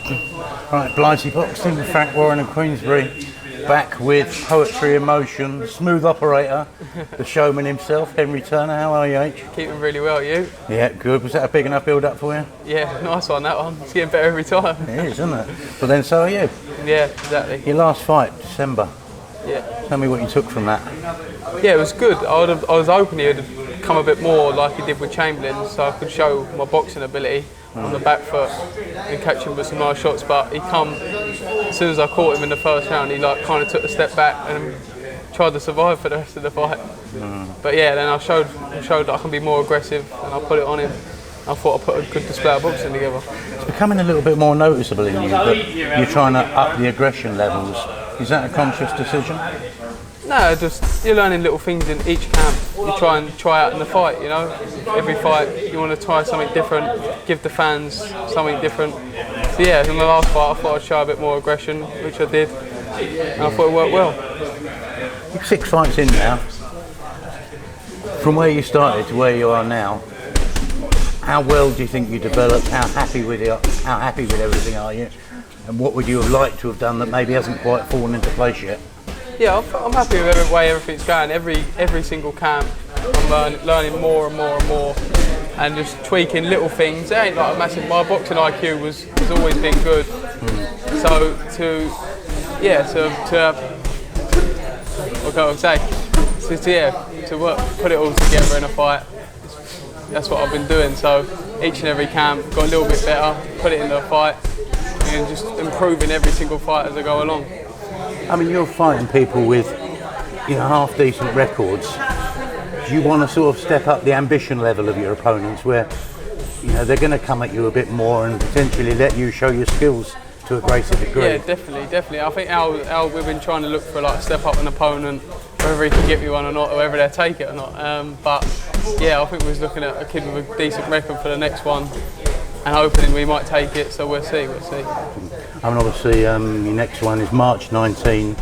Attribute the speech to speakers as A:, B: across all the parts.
A: Right, Blighty Boxing, Frank Warren and Queensbury, back with Poetry in Motion, smooth operator, the showman himself, Henry Turner. How are you, H?
B: Keeping really well, you?
A: Yeah, good. Was that a big enough build-up for you?
B: Yeah, nice one, that one. It's getting better every time.
A: It is, isn't it? But then so are you.
B: Yeah, exactly.
A: Your last fight, December.
B: Yeah.
A: Tell me what you took from that.
B: Yeah, it was good. I was hoping he would come a bit more like he did with Chamberlain, so I could show my boxing ability on the back foot and catch him with some nice shots. But he come, as soon as I caught him in the first round, he like kind of took a step back and tried to survive for the rest of the fight. But yeah, then I showed that I can be more aggressive, and I put it on him. I thought I put a good display of boxing together.
A: It's becoming a little bit more noticeable in you that you're trying to up the aggression levels. Is that a conscious decision?
B: No, just you're learning little things in each camp. You try out in the fight, you know. Every fight you want to try something different, give the fans something different. So yeah, in the last fight I thought I'd show a bit more aggression, which I did, and I thought it worked well.
A: You're 6 fights in now. From where you started to where you are now, how well do you think you developed? How happy with everything are you? And what would you have liked to have done that maybe hasn't quite fallen into place yet?
B: Yeah, I'm happy with the way everything's going. Every single camp, I'm learning more and more and more, and just tweaking little things. It ain't like a massive. My boxing IQ has always been good. So what can I say? To work, put it all together in a fight. That's what I've been doing. So each and every camp, got a little bit better, put it in the fight, and just improving every single fight as I go along.
A: I mean, you're fighting people with, half decent records. Do you want to sort of step up the ambition level of your opponents, where, they're going to come at you a bit more and potentially let you show your skills to a greater degree?
B: Yeah, definitely. I think Al we've been trying to look for step up an opponent, whether he can get me one or not, or whether they'll take it or not. But yeah, I think we was looking at a kid with a decent record for the next one, and hoping we might take it. So we'll see.
A: I mean, obviously, your next one is March 19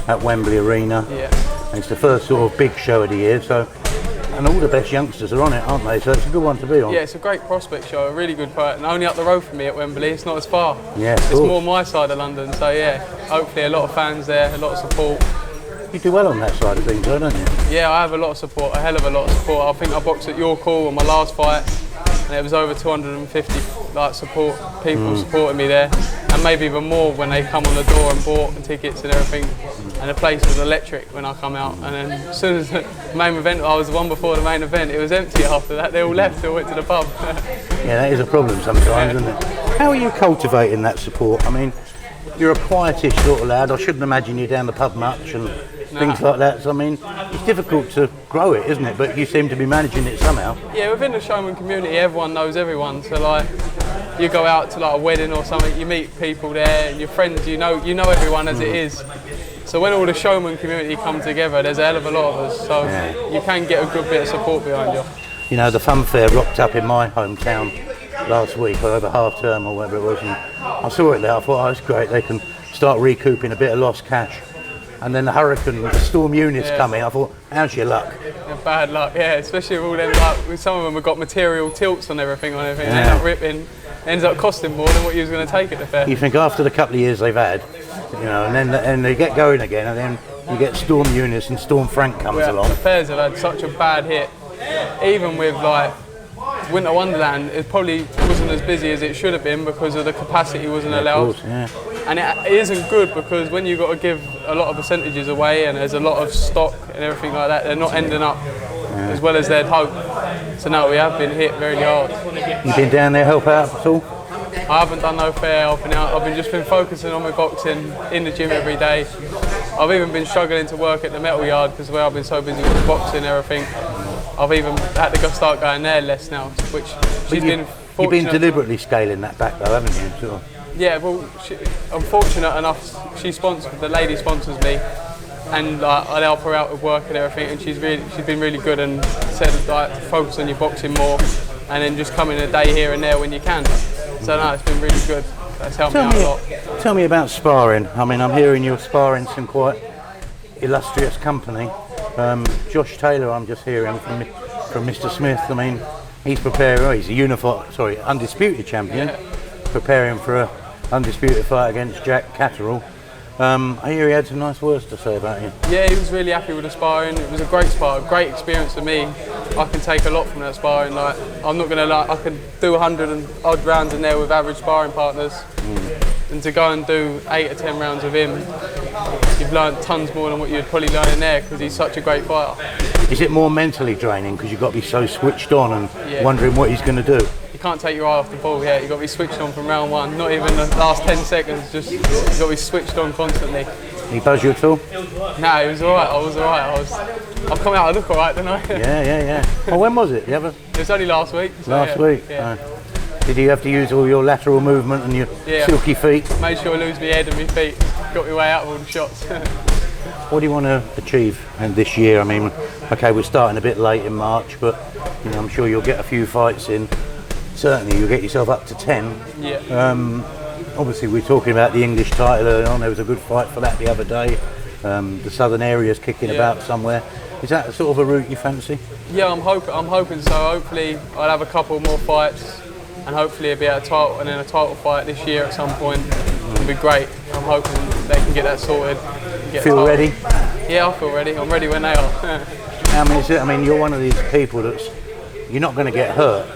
A: at Wembley Arena.
B: Yeah.
A: And it's the first sort of big show of the year, and all the best youngsters are on it, aren't they? So it's a good one to be on.
B: Yeah, it's a great prospect show, a really good fight, and only up the road from me at Wembley. It's not as far.
A: Yeah,
B: it's more my side of London. So yeah, hopefully a lot of fans there, a lot of support.
A: You do well on that side of things, don't you?
B: Yeah, I have a lot of support, a hell of a lot of support. I think I boxed at York Hall on my last fight, and it was over 250 people supporting me there, and maybe even more when they come on the door and bought tickets and everything. And the place was electric when I come out. And then as soon as the main event, I was the one before the main event, it was empty after that. They all left and went to the pub.
A: Yeah, that is a problem sometimes, isn't it? How are you cultivating that support? I mean, you're a quietish sort of lad. I shouldn't imagine you're down the pub much and things like that. So I mean, it's difficult to grow it, isn't it? But you seem to be managing it somehow.
B: Yeah, within the showman community, everyone knows everyone. So you go out to a wedding or something, you meet people there, and your friends, you know everyone as it is. So when all the showman community come together, there's a hell of a lot of us. So you can get a good bit of support behind you.
A: The fun fair rocked up in my hometown last week, or over half term or whatever it was, and I saw it there. I thought, that's great, they can start recouping a bit of lost cash. And then the storm units come in. I thought, how's your luck?
B: Yeah, bad luck, yeah, especially with all them, some of them have got material tilts on everything, and they end up ripping, it ends up costing more than what you was going to take at the fair.
A: You think after the couple of years they've had, and they get going again, and then you get Storm Eunice and Storm Frank comes along.
B: The fairs have had such a bad hit, even with Winter Wonderland, it probably wasn't as busy as it should have been because of the capacity wasn't allowed.
A: Of course, yeah.
B: And it isn't good because when you've got to give a lot of percentages away and there's a lot of stock and everything like that, they're not ending up as well as they'd hope. So no, we have been hit very hard.
A: You been down there help out at all?
B: I haven't done no fair helping out. I've just been focusing on my boxing in the gym every day. I've even been struggling to work at the metal yard because I've been so busy with boxing and everything. I've even had to start going there less now, which she's been fortunate.
A: You've been deliberately scaling that back though, haven't you? Sure.
B: Yeah, well, I'm fortunate enough. The lady sponsors me, and I help her out with work and everything. And she's been really good and said focus on your boxing more, and then just come in a day here and there when you can. So no, it's been really good. That's helped me out a lot.
A: Tell me about sparring. I mean, I'm hearing you're sparring some quite illustrious company. Josh Taylor, I'm just hearing from Mr. Smith. I mean, he's preparing. He's a undisputed champion, preparing for undisputed fight against Jack Catterall. I hear he had some nice words to say about you.
B: Yeah, he was really happy with the sparring. It was a great spar, a great experience for me. I can take a lot from that sparring. Like, I'm not gonna lie, I can do 100 and odd rounds in there with average sparring partners, and to go and do 8 or 10 rounds with him, you've learned tons more than what you'd probably learn in there because he's such a great fighter.
A: Is it more mentally draining because you've got to be so switched on and wondering what he's going to do?
B: You can't take your eye off the ball. Yeah, you've got to be switched on from round one. Not even the last 10 seconds. Just you've got to be switched on constantly.
A: Did he buzz you at all?
B: No, it was all right. I was all right. I've come out. I look all right, don't I?
A: Yeah. Well, when was it?
B: It was only last week. So
A: last week.
B: Yeah.
A: Did you have to use all your lateral movement and your silky feet?
B: Made sure I lose my head and my feet. Got my way out of all the shots.
A: What do you want to achieve in this year? I mean, okay, we're starting a bit late in March, but you know, I'm sure you'll get a few fights in. Certainly, you'll get yourself up to 10.
B: Yeah.
A: Obviously, we're talking about the English title early on. There was a good fight for that the other day. The southern area's kicking about somewhere. Is that sort of a route you fancy?
B: Yeah, I'm hoping so. Hopefully, I'll have a couple more fights, and hopefully, it'll be a title and then a title fight this year at some point. It'll be great. I'm hoping they can get that sorted.
A: Feel ready?
B: Yeah, I feel ready. I'm ready when they are.
A: I mean, you're one of these people you're not going to get hurt.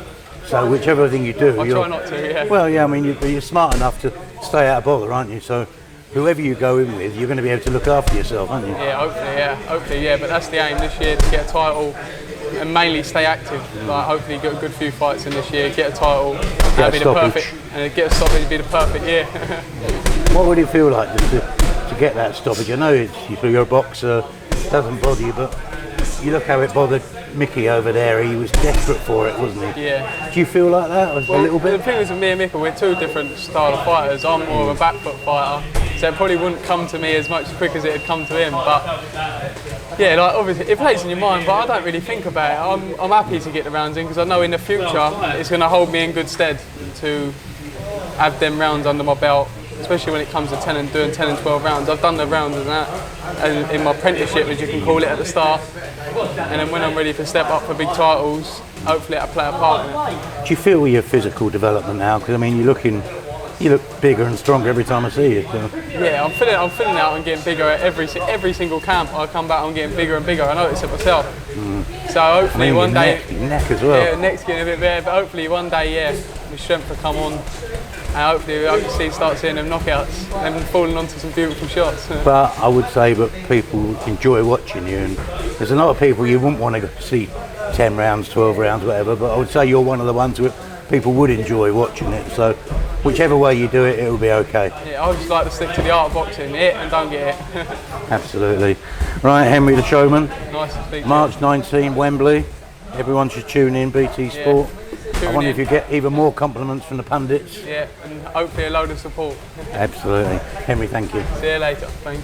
A: So whichever thing you do,
B: I try not to. Yeah.
A: Well, yeah. I mean, you're smart enough to stay out of bother, aren't you? So whoever you go in with, you're going to be able to look after yourself, aren't you?
B: Yeah, hopefully, yeah. But that's the aim this year, to get a title and mainly stay active. Like, hopefully, get a good few fights in this year, get a title, that'd be the perfect, and get a stoppage would be the perfect year.
A: What would it feel like just to get that stoppage? I know you're a boxer, it doesn't bother you, but you look how it bothered Mickey over there. He was desperate for it, wasn't he?
B: Yeah.
A: Do you feel like that a little bit?
B: The thing is with me and Mickey, we're two different style of fighters. I'm more of a back foot fighter, so it probably wouldn't come to me as much quick as it had come to him. But yeah, like obviously it plays in your mind, but I don't really think about it. I'm happy to get the rounds in because I know in the future it's going to hold me in good stead to have them rounds under my belt, especially when it comes to doing 10 and 12 rounds. I've done the rounds and that, and in my apprenticeship, as you can call it, at the start. And then when I'm ready to step up for big titles, hopefully I'll play a part in it.
A: Do you feel with your physical development now? Because I mean, you look bigger and stronger every time I see you. So.
B: Yeah, I'm filling out and getting bigger at every single camp. I come back, I'm getting bigger and bigger. I notice it myself. So hopefully one day,
A: your neck as well.
B: Yeah, neck's getting a bit bare, but hopefully one day, the strength will come on. And hopefully I can start seeing them knockouts and them falling onto some beautiful shots.
A: But I would say that people enjoy watching you, and there's a lot of people you wouldn't want to see 10 rounds, 12 rounds, whatever, but I would say you're one of the ones that people would enjoy watching it. So whichever way you do it, it'll be okay.
B: Yeah, I just like to stick to the art of boxing, hit and don't get hit.
A: Absolutely. Right, Henry the Showman.
B: Nice to speak to you.
A: March 19, Wembley. Everyone should tune in, BT Sport. I wonder if you get even more compliments from the pundits.
B: Yeah, and hopefully a load of support.
A: Absolutely. Henry, thank you.
B: See you later. Thank you.